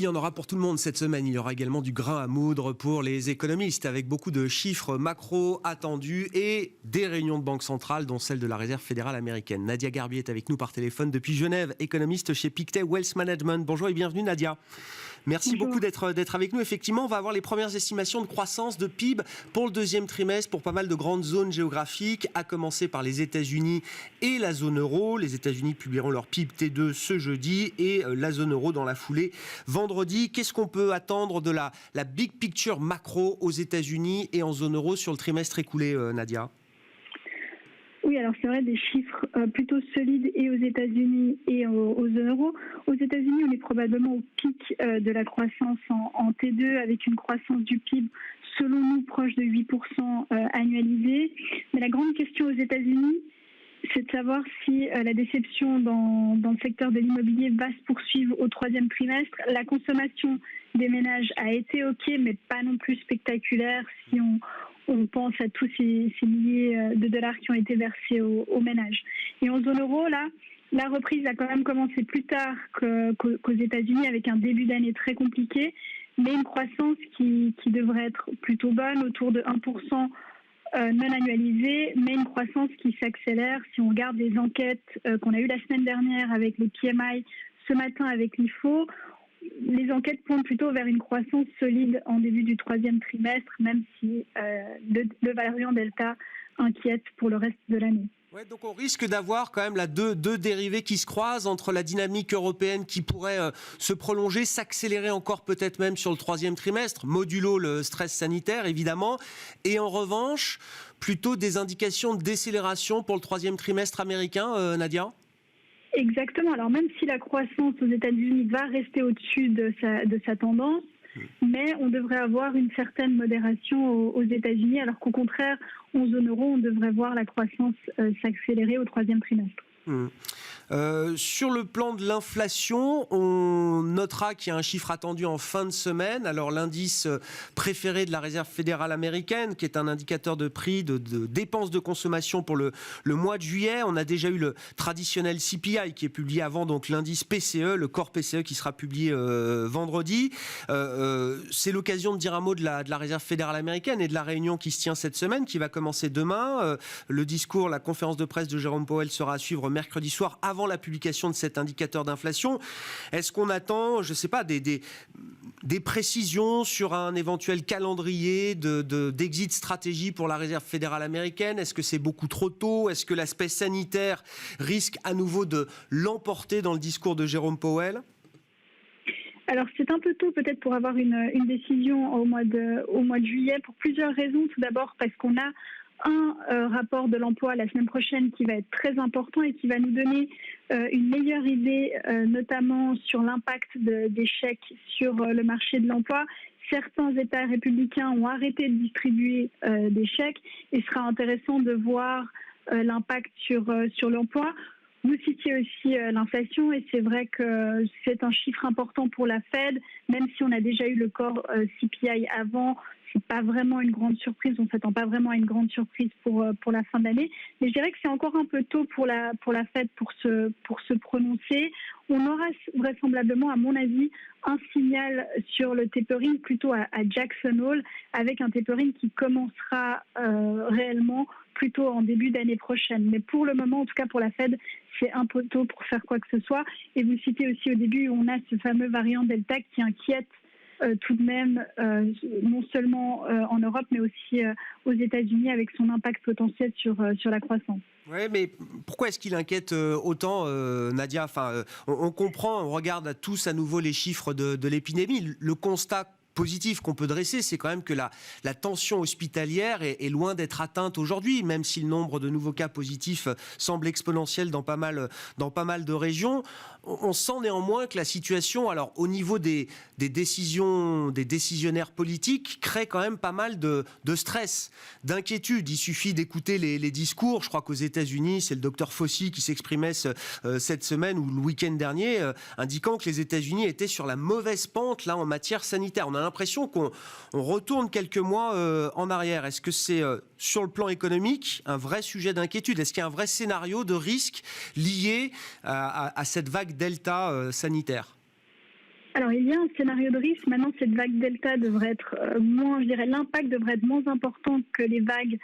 en aura pour tout le monde cette semaine. Il y aura également du grain à moudre pour les économistes, avec beaucoup de chiffres macro attendus et des réunions de banque centrale, dont celle de la Réserve fédérale américaine. Nadia Garbier est avec nous par téléphone depuis Genève, économiste chez Pictet Wealth Management. Bonjour et bienvenue Nadia. Merci beaucoup d'être avec nous. Effectivement, on va avoir les premières estimations de croissance de PIB pour le deuxième trimestre pour pas mal de grandes zones géographiques, à commencer par les États-Unis et la zone euro. Les États-Unis publieront leur PIB T2 ce jeudi et la zone euro dans la foulée vendredi. Qu'est-ce qu'on peut attendre de la big picture macro aux États-Unis et en zone euro sur le trimestre écoulé, Nadia ? Oui, alors c'est vrai, des chiffres plutôt solides et aux États-Unis et aux zones euro. Aux États-Unis, on est probablement au pic de la croissance en T2 avec une croissance du PIB, selon nous, proche de 8% annualisée. Mais la grande question aux États-Unis, c'est de savoir si la déception dans le secteur de l'immobilier va se poursuivre au troisième trimestre. La consommation des ménages a été OK, mais pas non plus spectaculaire si on pense à tous ces milliers de dollars qui ont été versés aux ménages. Et en zone euro, là, la reprise a quand même commencé plus tard qu'aux États-Unis, avec un début d'année très compliqué, mais une croissance qui devrait être plutôt bonne, autour de 1%. Non annualisée, mais une croissance qui s'accélère. Si on regarde les enquêtes qu'on a eues la semaine dernière avec les PMI, ce matin avec l'IFO, les enquêtes pointent plutôt vers une croissance solide en début du troisième trimestre, même si le variant Delta inquiète pour le reste de l'année. Ouais, donc on risque d'avoir quand même là deux dérivés qui se croisent entre la dynamique européenne qui pourrait se prolonger, s'accélérer encore peut-être même sur le troisième trimestre, modulo le stress sanitaire évidemment, et en revanche plutôt des indications de décélération pour le troisième trimestre américain, Nadia ? Exactement. Alors même si la croissance aux États-Unis va rester au-dessus de sa tendance, mais on devrait avoir une certaine modération aux États-Unis, alors qu'au contraire, en zone euro, on devrait voir la croissance s'accélérer au troisième trimestre. Sur le plan de l'inflation, on notera qu'il y a un chiffre attendu en fin de semaine. Alors l'indice préféré de la Réserve fédérale américaine, qui est un indicateur de prix, de dépenses de consommation pour le mois de juillet. On a déjà eu le traditionnel CPI qui est publié avant, donc l'indice PCE, le corps PCE qui sera publié vendredi. C'est l'occasion de dire un mot de la Réserve fédérale américaine et de la réunion qui se tient cette semaine, qui va commencer demain. Le discours, la conférence de presse de Jérôme Powell sera à suivre mercredi soir avant la publication de cet indicateur d'inflation. Est-ce qu'on attend, je ne sais pas, des précisions sur un éventuel calendrier d'exit stratégie pour la Réserve fédérale américaine ? Est-ce que c'est beaucoup trop tôt ? Est-ce que l'aspect sanitaire risque à nouveau de l'emporter dans le discours de Jérôme Powell ? Alors c'est un peu tôt peut-être pour avoir une décision au mois de juillet pour plusieurs raisons. Tout d'abord parce qu'on a un rapport de l'emploi la semaine prochaine qui va être très important et qui va nous donner une meilleure idée, notamment sur l'impact des chèques sur le marché de l'emploi. Certains États républicains ont arrêté de distribuer des chèques et il sera intéressant de voir l'impact sur l'emploi. Vous citiez aussi l'inflation et c'est vrai que c'est un chiffre important pour la Fed, même si on a déjà eu le corps CPI avant. C'est pas vraiment une grande surprise, on s'attend pas vraiment à une grande surprise pour la fin de l'année. Mais je dirais que c'est encore un peu tôt pour la Fed pour se prononcer. On aura vraisemblablement, à mon avis, un signal sur le tapering plutôt à Jackson Hole, avec un tapering qui commencera réellement plutôt en début d'année prochaine. Mais pour le moment, en tout cas pour la Fed, c'est un peu tôt pour faire quoi que ce soit. Et vous citez aussi au début, on a ce fameux variant Delta qui inquiète tout de même, non seulement en Europe, mais aussi aux États-Unis, avec son impact potentiel sur la croissance. Oui, mais pourquoi est-ce qu'il inquiète autant, Nadia ? On comprend, on regarde tous à nouveau les chiffres de l'épidémie. Le constat positif qu'on peut dresser, c'est quand même que la tension hospitalière est loin d'être atteinte aujourd'hui, même si le nombre de nouveaux cas positifs semble exponentiel dans pas mal de régions. On sent néanmoins que la situation, alors au niveau des décisions, des décisionnaires politiques, crée quand même pas mal de stress, d'inquiétude. Il suffit d'écouter les discours. Je crois qu'aux États-Unis, c'est le docteur Fauci qui s'exprimait cette semaine ou le week-end dernier, indiquant que les États-Unis étaient sur la mauvaise pente là en matière sanitaire. On a l'impression qu'on retourne quelques mois en arrière. Est-ce que c'est sur le plan économique un vrai sujet d'inquiétude ? Est-ce qu'il y a un vrai scénario de risque lié à cette vague Delta sanitaire ? Alors, il y a un scénario de risque. Maintenant, cette vague Delta devrait être moins, je dirais, l'impact devrait être moins important que les vagues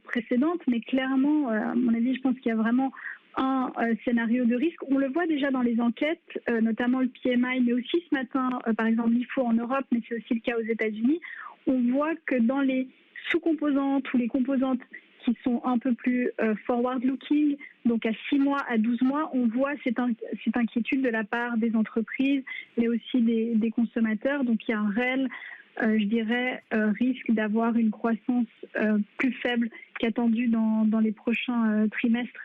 précédentes. Mais clairement, à mon avis, je pense qu'il y a vraiment un scénario de risque. On le voit déjà dans les enquêtes, notamment le PMI, mais aussi ce matin, par exemple, l'IFO en Europe, mais c'est aussi le cas aux États-Unis. On voit que dans les sous-composantes ou les composantes qui sont un peu plus forward-looking, donc à 6 mois, à 12 mois, on voit cette inquiétude de la part des entreprises, mais aussi des consommateurs. Donc il y a un réel, je dirais, risque d'avoir une croissance plus faible qu'attendue dans les prochains trimestres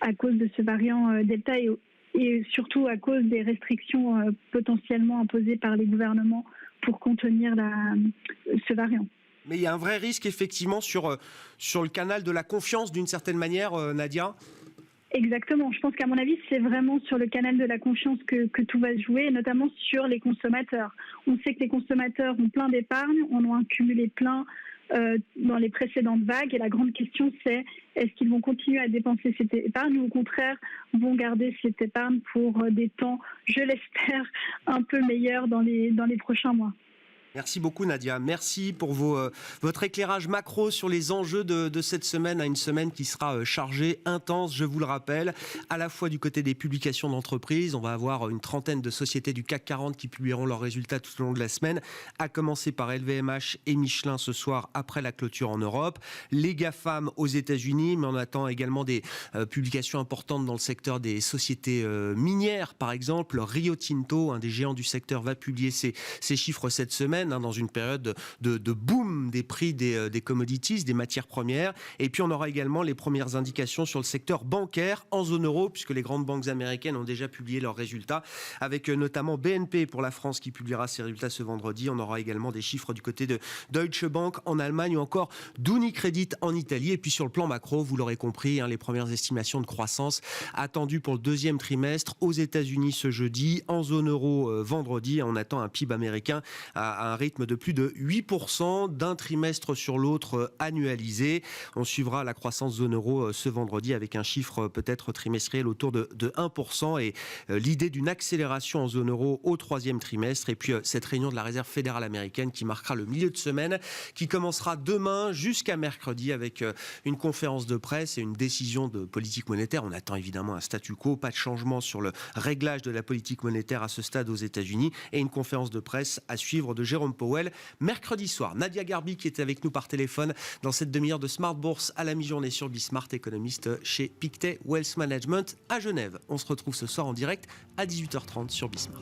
à cause de ce variant Delta et surtout à cause des restrictions potentiellement imposées par les gouvernements pour contenir ce variant. Mais il y a un vrai risque effectivement sur le canal de la confiance d'une certaine manière, Nadia. Exactement. Je pense qu'à mon avis, c'est vraiment sur le canal de la confiance que tout va se jouer, et notamment sur les consommateurs. On sait que les consommateurs ont plein d'épargne, on en a accumulé plein dans les précédentes vagues. Et la grande question, c'est est-ce qu'ils vont continuer à dépenser cette épargne ou au contraire vont garder cette épargne pour des temps, je l'espère, un peu meilleurs dans les prochains mois. Merci beaucoup Nadia, merci pour votre éclairage macro sur les enjeux de cette semaine, une semaine qui sera chargée, intense, je vous le rappelle, à la fois du côté des publications d'entreprises. On va avoir une trentaine de sociétés du CAC 40 qui publieront leurs résultats tout au long de la semaine, à commencer par LVMH et Michelin ce soir après la clôture en Europe. Les GAFAM aux États-Unis, mais on attend également des publications importantes dans le secteur des sociétés minières, par exemple. Rio Tinto, un des géants du secteur, va publier ses chiffres cette semaine, dans une période de boom des prix des commodities, des matières premières. Et puis on aura également les premières indications sur le secteur bancaire en zone euro, puisque les grandes banques américaines ont déjà publié leurs résultats, avec notamment BNP pour la France qui publiera ses résultats ce vendredi. On aura également des chiffres du côté de Deutsche Bank en Allemagne ou encore d'Unicredit en Italie. Et puis sur le plan macro, vous l'aurez compris, les premières estimations de croissance attendues pour le deuxième trimestre aux États-Unis ce jeudi, en zone euro vendredi. On attend un PIB américain à un rythme de plus de 8% d'un trimestre sur l'autre annualisé. On suivra la croissance zone euro ce vendredi avec un chiffre peut-être trimestriel autour de 1% et l'idée d'une accélération en zone euro au troisième trimestre. Et puis cette réunion de la Réserve fédérale américaine qui marquera le milieu de semaine, qui commencera demain jusqu'à mercredi avec une conférence de presse et une décision de politique monétaire. On attend évidemment un statu quo, pas de changement sur le réglage de la politique monétaire à ce stade aux États-Unis et une conférence de presse à suivre de Jérôme Powell mercredi soir. Nadia Garbi qui était avec nous par téléphone dans cette demi-heure de Smart Bourse à la mi-journée sur Bismart, économiste chez Pictet Wealth Management à Genève. On se retrouve ce soir en direct à 18h30 sur Bismart.